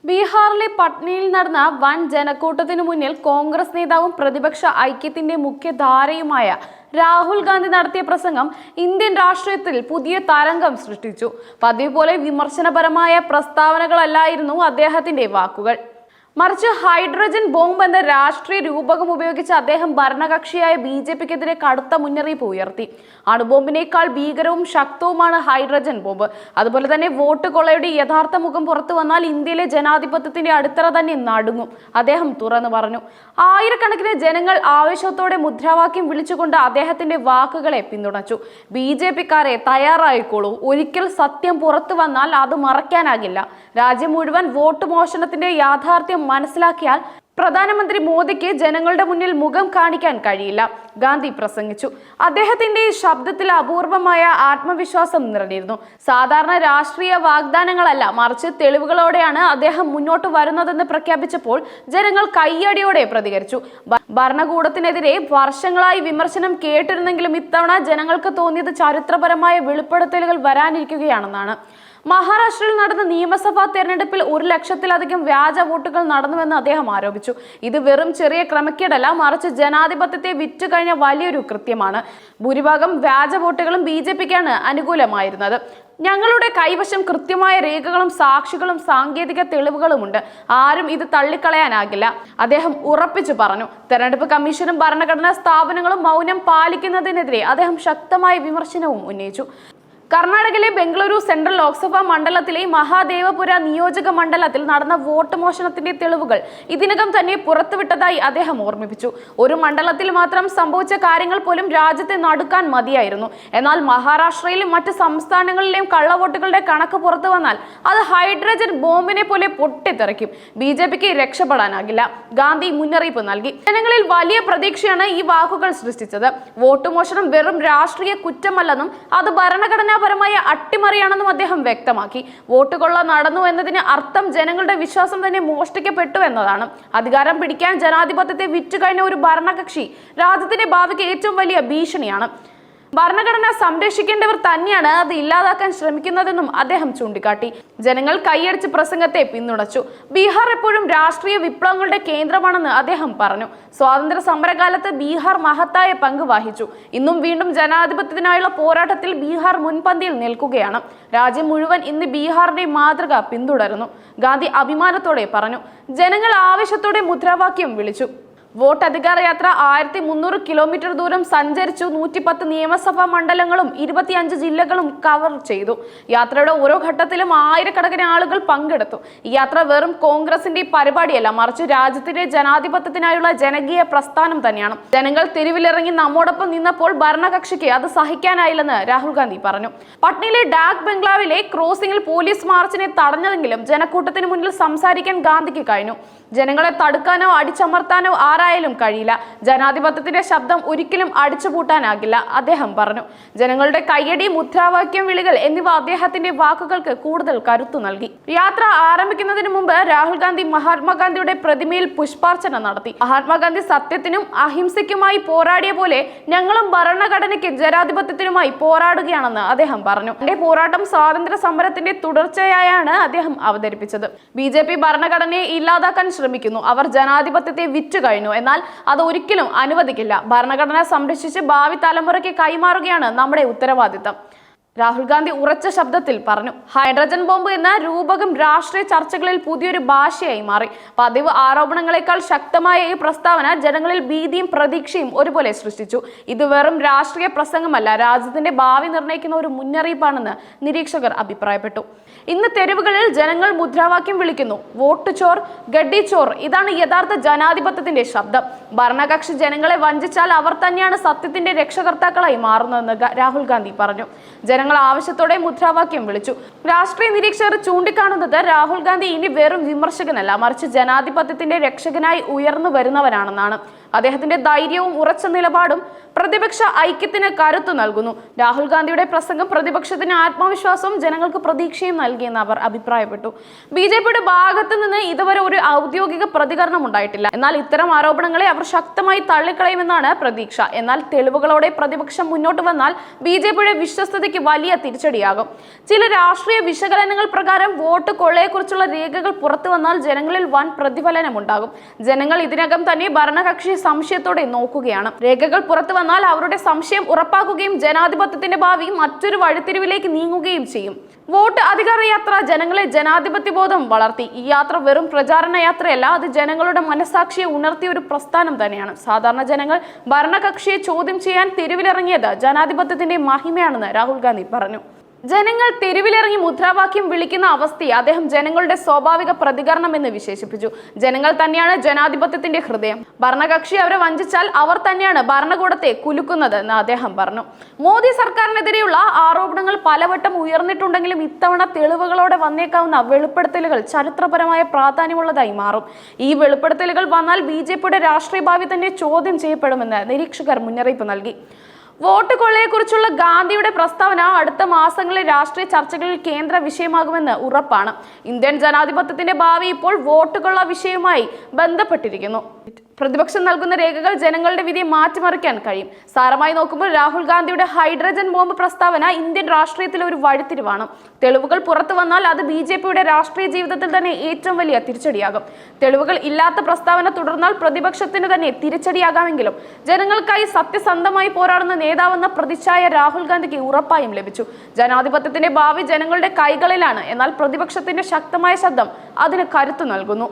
ബീഹാറിലെ പട്നയിൽ നടന്ന വൻ ജനക്കൂട്ടത്തിനു മുന്നിൽ കോൺഗ്രസ് നേതാവും പ്രതിപക്ഷ ഐക്യത്തിന്റെ മുഖ്യധാരയുമായ രാഹുൽ ഗാന്ധി നടത്തിയ പ്രസംഗം ഇന്ത്യൻ രാഷ്ട്രീയത്തിൽ പുതിയ തരംഗം സൃഷ്ടിച്ചു. പതിവ് പോലെ വിമർശനപരമായ പ്രസ്താവനകളല്ലായിരുന്നു അദ്ദേഹത്തിന്റെ വാക്കുകൾ. മറിച്ച് ഹൈഡ്രജൻ ബോംബ് എന്ന രാഷ്ട്രീയ രൂപകം ഉപയോഗിച്ച് അദ്ദേഹം ഭരണകക്ഷിയായ BJPക്കെതിരെ കടുത്ത മുന്നറിയിപ്പ് ഉയർത്തി. അണുബോംബിനേക്കാൾ ഭീകരവും ശക്തവുമാണ് ഹൈഡ്രജൻ ബോംബ്. അതുപോലെ തന്നെ വോട്ട് കൊള്ളയുടെ യഥാർത്ഥ മുഖം പുറത്തു വന്നാൽ ഇന്ത്യയിലെ ജനാധിപത്യത്തിന്റെ അടിത്തറ തന്നെ നടുങ്ങും, അദ്ദേഹം തുറന്നു പറഞ്ഞു. ആയിരക്കണക്കിന് ജനങ്ങൾ ആവേശത്തോടെ മുദ്രാവാക്യം വിളിച്ചുകൊണ്ട് അദ്ദേഹത്തിന്റെ വാക്കുകളെ പിന്തുണച്ചു. BJPക്കാരെ തയ്യാറായിക്കോളൂ, ഒരിക്കൽ സത്യം പുറത്തു വന്നാൽ അത് മറയ്ക്കാനാകില്ല. രാജ്യം മുഴുവൻ വോട്ട് മോഷണത്തിന്റെ യാഥാർത്ഥ്യം മനസ്സിലാക്കിയാൽ പ്രധാനമന്ത്രി മോദിക്ക് ജനങ്ങളുടെ മുന്നിൽ മുഖം കാണിക്കാൻ കഴിയില്ല, ഗാന്ധി പ്രസംഗിച്ചു. അദ്ദേഹത്തിന്റെ ശബ്ദത്തിൽ അപൂർവമായ ആത്മവിശ്വാസം നിറഞ്ഞിരുന്നു. സാധാരണ രാഷ്ട്രീയ വാഗ്ദാനങ്ങളല്ല, മറിച്ച് തെളിവുകളോടെയാണ് അദ്ദേഹം മുന്നോട്ട് വരുന്നതെന്ന് പ്രഖ്യാപിച്ചപ്പോൾ ജനങ്ങൾ കയ്യടിയോടെ പ്രതികരിച്ചു. ഭരണകൂടത്തിനെതിരെ വർഷങ്ങളായി വിമർശനം കേട്ടിരുന്നെങ്കിലും ഇത്തവണ ജനങ്ങൾക്ക് തോന്നിയത് ചരിത്രപരമായ വെളിപ്പെടുത്തലുകൾ വരാനിരിക്കുകയാണെന്നാണ്. മഹാരാഷ്ട്രയിൽ നടന്ന നിയമസഭാ തെരഞ്ഞെടുപ്പിൽ 1,00,000-ലധികം വ്യാജ വോട്ടുകൾ നടന്നുവെന്ന് അദ്ദേഹം ആരോപിച്ചു. ഇത് വെറും ചെറിയ ക്രമക്കേടല്ല, മറിച്ച് ജനാധിപത്യത്തെ വിറ്റുകഴിഞ്ഞ വലിയൊരു കൃത്യമാണ്. ഭൂരിഭാഗം വ്യാജ വോട്ടുകളും BJPക്കാണ് അനുകൂലമായിരുന്നത്. ഞങ്ങളുടെ കൈവശം കൃത്യമായ രേഖകളും സാക്ഷികളും സാങ്കേതിക തെളിവുകളുമുണ്ട്. ആരും ഇത് തള്ളിക്കളയാനാകില്ല, അദ്ദേഹം ഉറപ്പിച്ചു പറഞ്ഞു. തെരഞ്ഞെടുപ്പ് കമ്മീഷനും ഭരണഘടനാ സ്ഥാപനങ്ങളും മൗനം പാലിക്കുന്നതിനെതിരെ അദ്ദേഹം ശക്തമായ വിമർശനവും ഉന്നയിച്ചു. കർണാടകയിലെ ബംഗളൂരു സെൻട്രൽ ലോക്സഭാ മണ്ഡലത്തിലെ മഹാദേവപുര നിയോജക മണ്ഡലത്തിൽ നടന്ന വോട്ട് മോഷണത്തിന്റെ തെളിവുകൾ ഇതിനകം തന്നെ പുറത്തുവിട്ടതായി അദ്ദേഹം ഓർമ്മിപ്പിച്ചു. ഒരു മണ്ഡലത്തിൽ മാത്രം സംഭവിച്ച കാര്യങ്ങൾ പോലും രാജ്യത്തെ നടുക്കാൻ മതിയായിരുന്നു. എന്നാൽ മഹാരാഷ്ട്രയിലും മറ്റ് സംസ്ഥാനങ്ങളിലെയും കള്ളവോട്ടുകളുടെ കണക്ക് പുറത്തു വന്നാൽ അത് ഹൈഡ്രജൻ ബോംബിനെ പോലെ പൊട്ടിത്തെറിക്കും. BJPക്ക് രക്ഷപ്പെടാനാകില്ല, ഗാന്ധി മുന്നറിയിപ്പ് നൽകി. ജനങ്ങളിൽ വലിയ പ്രതീക്ഷയാണ് ഈ വാക്കുകൾ സൃഷ്ടിച്ചത്. വോട്ട് മോഷണം വെറും രാഷ്ട്രീയ കുറ്റമല്ലെന്നും അത് ഭരണഘടനാ പരമായ അട്ടിമറിയാണെന്നും അദ്ദേഹം വ്യക്തമാക്കി. വോട്ട് കൊള്ള നടന്നു എന്നതിന് അർത്ഥം ജനങ്ങളുടെ വിശ്വാസം തന്നെ മോഷ്ടിക്കപ്പെട്ടു എന്നതാണ്. അധികാരം പിടിക്കാൻ ജനാധിപത്യത്തെ വിറ്റുകഴിഞ്ഞ ഒരു ഭരണകക്ഷി രാജ്യത്തിന്റെ ഭാവിക്ക് ഏറ്റവും വലിയ ഭീഷണിയാണ്. ഭരണഘടന സംരക്ഷിക്കേണ്ടവർ തന്നെയാണ് അത് ഇല്ലാതാക്കാൻ ശ്രമിക്കുന്നതെന്നും അദ്ദേഹം ചൂണ്ടിക്കാട്ടി. ജനങ്ങൾ കൈയടിച്ച് പ്രസംഗത്തെ പിന്തുണച്ചു. ബീഹാർ എപ്പോഴും രാഷ്ട്രീയ വിപ്ലവങ്ങളുടെ കേന്ദ്രമാണെന്ന് അദ്ദേഹം പറഞ്ഞു. സ്വാതന്ത്ര്യ സമരകാലത്ത് ബീഹാർ മഹത്തായ പങ്ക് വഹിച്ചു. ഇന്നും വീണ്ടും ജനാധിപത്യത്തിനായുള്ള പോരാട്ടത്തിൽ ബീഹാർ മുൻപന്തിയിൽ നിൽക്കുകയാണ്. രാജ്യം മുഴുവൻ ഇന്ന് ബീഹാറിന്റെ മാതൃക പിന്തുടരുന്നു, ഗാന്ധി അഭിമാനത്തോടെ പറഞ്ഞു. ജനങ്ങൾ ആവേശത്തോടെ മുദ്രാവാക്യം വിളിച്ചു. വോട്ട് അധികാര യാത്ര 1300 കിലോമീറ്റർ ദൂരം സഞ്ചരിച്ചു. 110 നിയമസഭാ മണ്ഡലങ്ങളും 25 ജില്ലകളും കവർ ചെയ്തു. യാത്രയുടെ ഓരോ ഘട്ടത്തിലും ആയിരക്കണക്കിന് ആളുകൾ പങ്കെടുത്തു. ഈ യാത്ര വെറും കോൺഗ്രസിന്റെ പരിപാടിയല്ല, മറിച്ച് രാജ്യത്തിന്റെ ജനാധിപത്യത്തിനായുള്ള ജനകീയ പ്രസ്ഥാനം തന്നെയാണ്. ജനങ്ങൾ തെരുവിലിറങ്ങി നമ്മോടൊപ്പം നിന്നപ്പോൾ ഭരണകക്ഷിക്ക് അത് സഹിക്കാനായില്ലെന്ന് രാഹുൽ ഗാന്ധി പറഞ്ഞു. പട്നയിലെ ഡാക് ബംഗ്ലാവിലെ ക്രോസിംഗിൽ പോലീസ് മാർച്ചിനെ തടഞ്ഞതെങ്കിലും ജനക്കൂട്ടത്തിന് മുന്നിൽ സംസാരിക്കാൻ ഗാന്ധിക്ക് കഴിഞ്ഞു. ജനങ്ങളെ തടുക്കാനോ അടിച്ചമർത്താനോ ആരായാലും കഴിയില്ല. ജനാധിപത്യത്തിന്റെ ശബ്ദം ഒരിക്കലും അടിച്ചുപൂട്ടാനാകില്ല, അദ്ദേഹം പറഞ്ഞു. ജനങ്ങളുടെ കയ്യടി, മുദ്രാവാക്യം വിളികൾ എന്നിവ അദ്ദേഹത്തിന്റെ വാക്കുകൾക്ക് കൂടുതൽ കരുത്തു നൽകി. യാത്ര ആരംഭിക്കുന്നതിന് മുമ്പ് രാഹുൽ ഗാന്ധി മഹാത്മാഗാന്ധിയുടെ പ്രതിമയിൽ പുഷ്പാർച്ചന നടത്തി. മഹാത്മാഗാന്ധി സത്യത്തിനും അഹിംസയ്ക്കുമായി പോരാടിയ പോലെ ഞങ്ങളും ഭരണഘടനയ്ക്ക് ജനാധിപത്യത്തിനുമായി പോരാടുകയാണെന്ന് അദ്ദേഹം പറഞ്ഞു. തന്റെ പോരാട്ടം സ്വാതന്ത്ര്യ സമരത്തിന്റെ തുടർച്ചയായാണ് അദ്ദേഹം അവതരിപ്പിച്ചത്. BJP ഭരണഘടനയെ ഇല്ലാതാക്കാൻ ശ്രമിക്കുന്നു. അവർ ജനാധിപത്യത്തെ വിറ്റു കഴിഞ്ഞു, എന്നാൽ അത് ഒരിക്കലും അനുവദിക്കില്ല. ഭരണഘടന സംരക്ഷിച്ച് ഭാവി തലമുറയ്ക്ക് കൈമാറുകയാണ് നമ്മുടെ ഉത്തരവാദിത്തം, രാഹുൽ ഗാന്ധി ഉറച്ച ശബ്ദത്തിൽ പറഞ്ഞു. ഹൈഡ്രജൻ ബോംബ് എന്ന രൂപകം രാഷ്ട്രീയ ചർച്ചകളിൽ പുതിയൊരു ഭാഷയായി മാറി. പതിവ് ആരോപണങ്ങളെക്കാൾ ശക്തമായ ഈ പ്രസ്താവന ജനങ്ങളിൽ ഭീതിയും പ്രതീക്ഷയും ഒരുപോലെ സൃഷ്ടിച്ചു. ഇത് വെറും രാഷ്ട്രീയ പ്രസംഗമല്ല, രാജ്യത്തിന്റെ ഭാവി നിർണ്ണയിക്കുന്ന ഒരു മുന്നറിയിപ്പാണെന്ന് നിരീക്ഷകർ അഭിപ്രായപ്പെട്ടു. ഇന്ന് തെരുവുകളിൽ ജനങ്ങൾ മുദ്രാവാക്യം വിളിക്കുന്നു. വോട്ട് ചോർ, ഗഡ്ഡി ചോർ, ഇതാണ് യഥാർത്ഥ ജനാധിപത്യത്തിന്റെ ശബ്ദം. ഭരണകക്ഷി ജനങ്ങളെ വഞ്ചിച്ചാൽ അവർ തന്നെയാണ് സത്യത്തിന്റെ രക്ഷകർത്താക്കളായി മാറുന്നതെന്ന് രാഹുൽ ഗാന്ധി പറഞ്ഞു. ജനങ്ങൾ ആവശ്യത്തോടെ മുദ്രാവാക്യം വിളിച്ചു. രാഷ്ട്രീയ നിരീക്ഷകർ ചൂണ്ടിക്കാണുന്നത് രാഹുൽ ഗാന്ധി ഇനി വെറും വിമർശകനല്ല, മറിച്ച് ജനാധിപത്യത്തിന്റെ രക്ഷകനായി ഉയർന്നു വരുന്നവനാണെന്നാണ്. അദ്ദേഹത്തിന്റെ ധൈര്യവും ഉറച്ച നിലപാടും പ്രതിപക്ഷ ഐക്യത്തിന് കരുത്തു നൽകുന്നു. രാഹുൽ ഗാന്ധിയുടെ പ്രസംഗം പ്രതിപക്ഷത്തിന് ആത്മവിശ്വാസവും ജനങ്ങൾക്ക് പ്രതീക്ഷയും നൽകിയെന്ന് അവർ അഭിപ്രായപ്പെട്ടു. ബിജെപിയുടെ ഭാഗത്ത് നിന്ന് ഇതുവരെ ഒരു ഔദ്യോഗിക പ്രതികരണം ഉണ്ടായിട്ടില്ല. എന്നാൽ ഇത്തരം ആരോപണങ്ങളെ അവർ ശക്തമായി തള്ളിക്കളയുമെന്നാണ് പ്രതീക്ഷ. എന്നാൽ തെളിവുകളോടെ പ്രതിപക്ഷം മുന്നോട്ട് വന്നാൽ ബിജെപിയുടെ വിശ്വസ്തതയ്ക്ക് വലിയ തിരിച്ചടിയാകും. ചില രാഷ്ട്രീയ വിശകലനങ്ങൾ പ്രകാരം വോട്ട് കൊള്ളയെക്കുറിച്ചുള്ള രേഖകൾ പുറത്തു വന്നാൽ ജനങ്ങളിൽ വൻ പ്രതിഫലനം ഉണ്ടാകും. ജനങ്ങൾ ഇതിനകം തന്നെ ഭരണകക്ഷി സംശയത്തോടെ നോക്കുകയാണ്. രേഖകൾ പുറത്തു വന്നാൽ അവരുടെ സംശയം ഉറപ്പാക്കുകയും ജനാധിപത്യത്തിന്റെ ഭാവി മറ്റൊരു വഴിത്തിരിവിലേക്ക് നീങ്ങുകയും ചെയ്യും. വോട്ട് അധികാര യാത്ര ജനങ്ങളെ ജനാധിപത്യ ബോധം വളർത്തി. ഈ യാത്ര വെറും പ്രചാരണ യാത്രയല്ല, അത് ജനങ്ങളുടെ മനസാക്ഷിയെ ഉണർത്തിയ ഒരു പ്രസ്ഥാനം തന്നെയാണ്. സാധാരണ ജനങ്ങൾ ഭരണകക്ഷിയെ ചോദ്യം ചെയ്യാൻ തെരുവിലിറങ്ങിയത് ജനാധിപത്യത്തിന്റെ മഹിമയാണെന്ന് രാഹുൽ ഗാന്ധി പറഞ്ഞു. ജനങ്ങൾ തെരുവിലിറങ്ങി മുദ്രാവാക്യം വിളിക്കുന്ന അവസ്ഥയെ അദ്ദേഹം ജനങ്ങളുടെ സ്വാഭാവിക പ്രതികരണം എന്ന് വിശേഷിപ്പിച്ചു. ജനങ്ങൾ തന്നെയാണ് ജനാധിപത്യത്തിന്റെ ഹൃദയം. ഭരണകക്ഷി അവരെ വഞ്ചിച്ചാൽ അവർ തന്നെയാണ് ഭരണകൂടത്തെ കുലുക്കുന്നത് എന്ന് അദ്ദേഹം പറഞ്ഞു. മോദി സർക്കാരിനെതിരെയുള്ള ആരോപണങ്ങൾ പലവട്ടം ഉയർന്നിട്ടുണ്ടെങ്കിലും ഇത്തവണ തെളിവുകളോടെ വന്നേക്കാവുന്ന വെളിപ്പെടുത്തലുകൾ ചരിത്രപരമായ പ്രാധാന്യമുള്ളതായി മാറും. ഈ വെളിപ്പെടുത്തലുകൾ വന്നാൽ ബിജെപിയുടെ രാഷ്ട്രീയ ഭാവി തന്നെ ചോദ്യം ചെയ്യപ്പെടുമെന്ന് നിരീക്ഷകർ മുന്നറിയിപ്പ് നൽകി. വോട്ട് കൊള്ളയെക്കുറിച്ചുള്ള ഗാന്ധിയുടെ പ്രസ്താവന അടുത്ത മാസങ്ങളിലെ രാഷ്ട്രീയ ചർച്ചകളിൽ കേന്ദ്ര വിഷയമാകുമെന്ന് ഉറപ്പാണ്. ഇന്ത്യൻ ജനാധിപത്യത്തിന്റെ ഭാവി ഇപ്പോൾ വോട്ട് കൊള്ള വിഷയവുമായി ബന്ധപ്പെട്ടിരിക്കുന്നു. പ്രതിപക്ഷം നൽകുന്ന രേഖകൾ ജനങ്ങളുടെ വിധിയെ മാറ്റിമറിക്കാൻ കഴിയും. സാരമായി നോക്കുമ്പോൾ രാഹുൽ ഗാന്ധിയുടെ ഹൈഡ്രജൻ ബോംബ് പ്രസ്താവന ഇന്ത്യൻ രാഷ്ട്രീയത്തിലെ ഒരു വഴിത്തിരിവാണ്. തെളിവുകൾ പുറത്തു വന്നാൽ അത് ബിജെപിയുടെ രാഷ്ട്രീയ ജീവിതത്തിൽ തന്നെ ഏറ്റവും വലിയ തിരിച്ചടിയാകും. തെളിവുകൾ ഇല്ലാത്ത പ്രസ്താവന തുടർന്നാൽ പ്രതിപക്ഷത്തിന് തന്നെ തിരിച്ചടിയാകാമെങ്കിലും ജനങ്ങൾക്കായി സത്യസന്ധമായി പോരാടുന്ന നേതാവെന്ന പ്രതിച്ഛായ രാഹുൽ ഗാന്ധിക്ക് ഉറപ്പായും ലഭിച്ചു. ജനാധിപത്യത്തിന്റെ ഭാവി ജനങ്ങളുടെ കൈകളിലാണ്. എന്നാൽ പ്രതിപക്ഷത്തിന്റെ ശക്തമായ ശബ്ദം അതിന് കരുത്തു നൽകുന്നു.